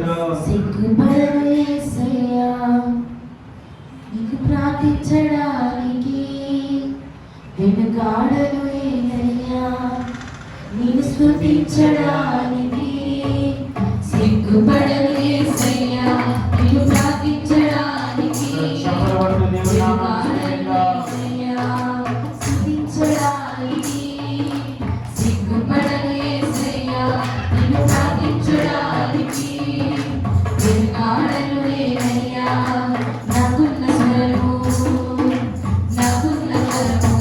సిగ్గుపడను యేసయ్యా నీకు ప్రార్థించడానికి, వెనుకాడను యేసయ్యా నిన్ను స్తుతించడానికి. సిగ్గుపడను యేసయ్యా నిన్ను ప్రార్థించడానికి, వెనుకాడను యేసయ్యా స్తుతించడానికి. సిగ్గుపడను యేసయ్యా నిన్ను ప్రార్థించడానికి, వెనుకాడను యేసయ్యా నాకున్న స్వరము, నాకున్న స్వరము,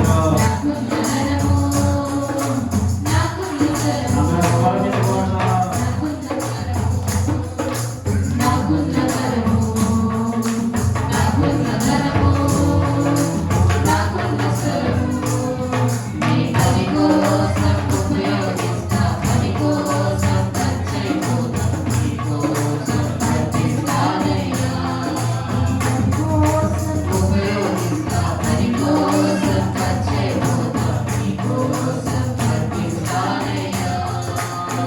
నాకున్న స్వరము, నాకున్న స్వరము, నాకున్న స్వరము, నాకున్న స్వరము, నాకున్న స్వరము. నీ పని కోసం ఉపయోగిస్తా, పని కోసం ఖర్చయిపోతా, నీ కోసం ప్రతిష్టానయ్యా. పని కోసం ఉపయోగిస్తా, పని కోసం ఖర్చయిపోతా, నీ కోసం ప్రతిష్టానయ్యా.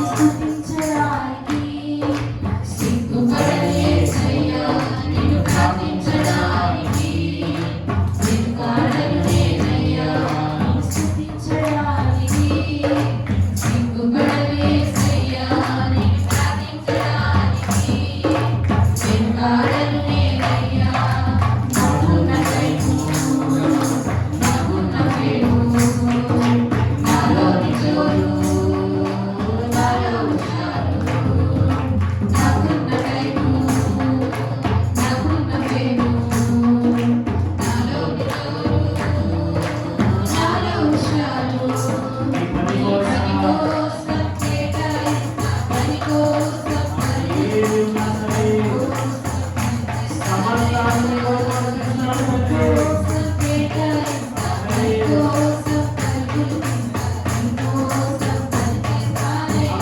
స్తుతించడానికి, సిగ్గుపడను యేసయ్యా నిన్ను ప్రార్థించడానికి, వెనుకాడను యేసయ్యా స్తుతించడానికి. సిగ్గుపడను యేసయ్యా నిన్ను ప్రార్థించడానికి, వెనుకాడను యేసయ్యా నాకున్న కైపు, నాకున్న పేరు, నాలోని జోరు, నాలో హుషారు. నాకున్న కైపు, నాకున్న పేరు, నాలోని జోరు, నాలో హుషారు. నీ పని కోసం కేటాయిస్తా, పని కోసం పరిగెత్తుతా, సమస్తాన్ని కోసం కేటాయిస్తా, పని కోసం పరిగెత్తుతా, నీ కోసం ప్రతిష్టానయ్యా.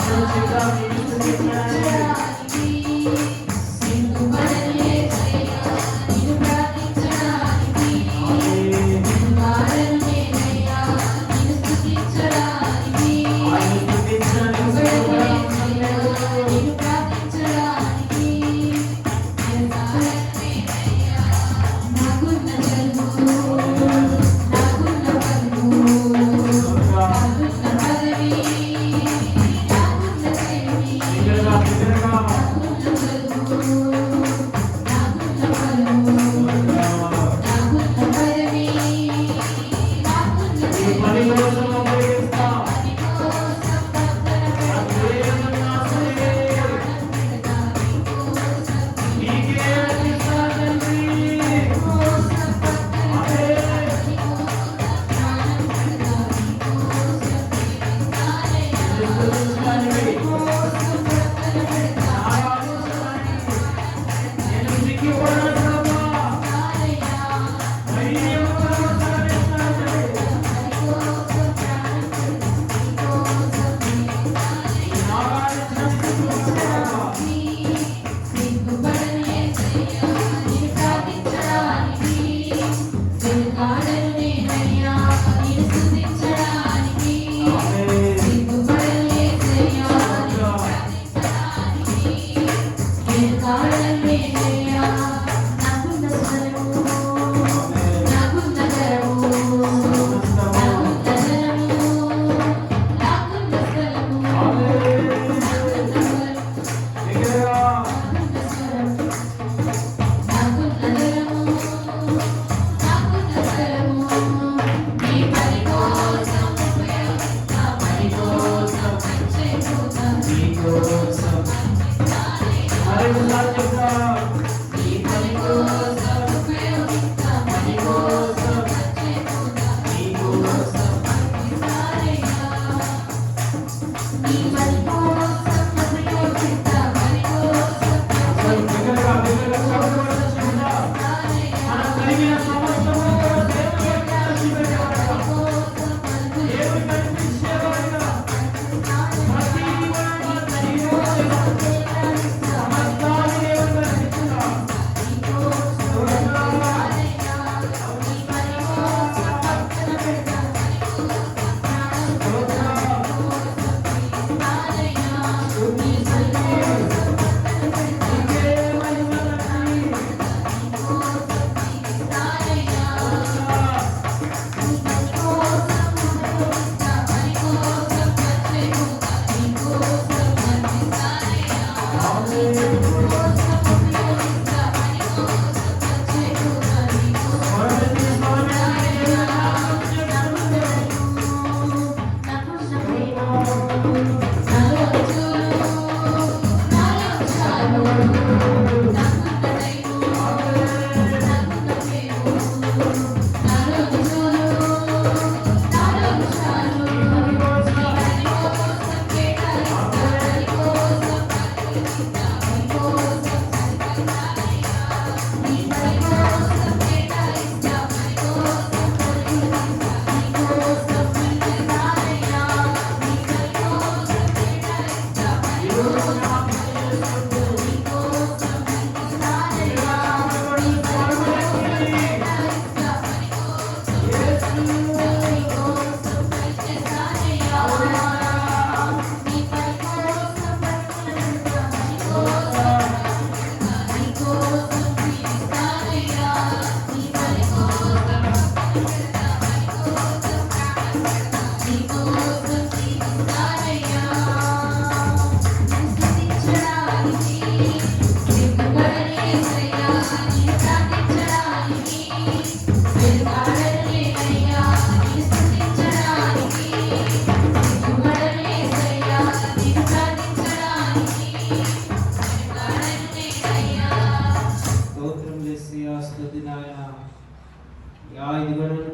సిగ్గుపడను యేసయ్యా నిన్ను ప్రార్థించడానికి, వెనుకాడను యేసయ్యా నిన్ను స్తుతించడానికి. సిగ్గుపడను యేసయ్యా నిన్ను ప్రార్థించడానికి, వెనుకాడను యేసయ్యా నాకున్న జన్ము, నాకున్న పలుకు, నాకున్న పదవి, నాకున్న చెవి, నాకున్న చదువు, నాకున్న పలుకు, నాకున్న పదవి, నాకున్న చెవి. పని కోసం పక్కన సిగ్గుపడను యేసయ్యా నిన్ను ప్రార్థించడానికి, వెనుకాడను యేసయ్యా నిన్ను స్తుతించడానికి. సిగ్గుపడను యేసయ్యా నిన్ను ప్రార్థించడానికి, వెనుకాడను యేసయ్యా నాకున్న స్వరము, నాకున్న గరము, నాకున్న ధనము, నాకున్న స్థలము, నాకున్న స్వరము, నాకున్న స్వరము, నాకున్న ధనము, నాకున్న స్థలము. నీ పని కోసం ఉపయోగిస్తా, పని కోసం ఖర్చయిపోతా, నీ కోసం ప్రతిష్టానయ్యా. నీ పని కోసం ఉపయోగిస్తా, పని కోసం ఖర్చయిపోతా, నీ కోసం ప్రతిష్టానయ్యా. నీ పని కోసం ఉపయోగిస్తా, పని కోసం ఖర్చయిపోతా, ప్రతిష్టానయ్యా.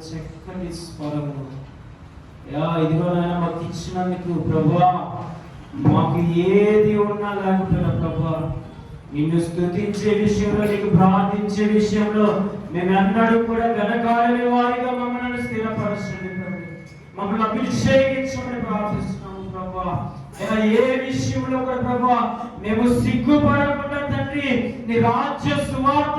చక్కటి స్వరము ఇదిగో నాయన మాకు ఇచ్చినందుకు ప్రభువా, మాకు ఏది ఉన్నా లేకపోయినా ప్రభువా, నిన్ను స్తుతించే విషయంలో, నీకు ప్రార్థించే విషయంలో మేమెన్నడూ కూడా వెనకాడని వారిగా మమ్మల్ని స్థిరపరచండి ప్రభు. మమ్మల్ని అభిషేకించమని ప్రార్థిస్తున్నాము ప్రభువా. ఏ విషయంలో కూడా ప్రభువా మేము సిగ్గుపడకుండా తండ్రి నీ రాజ్య సువార్త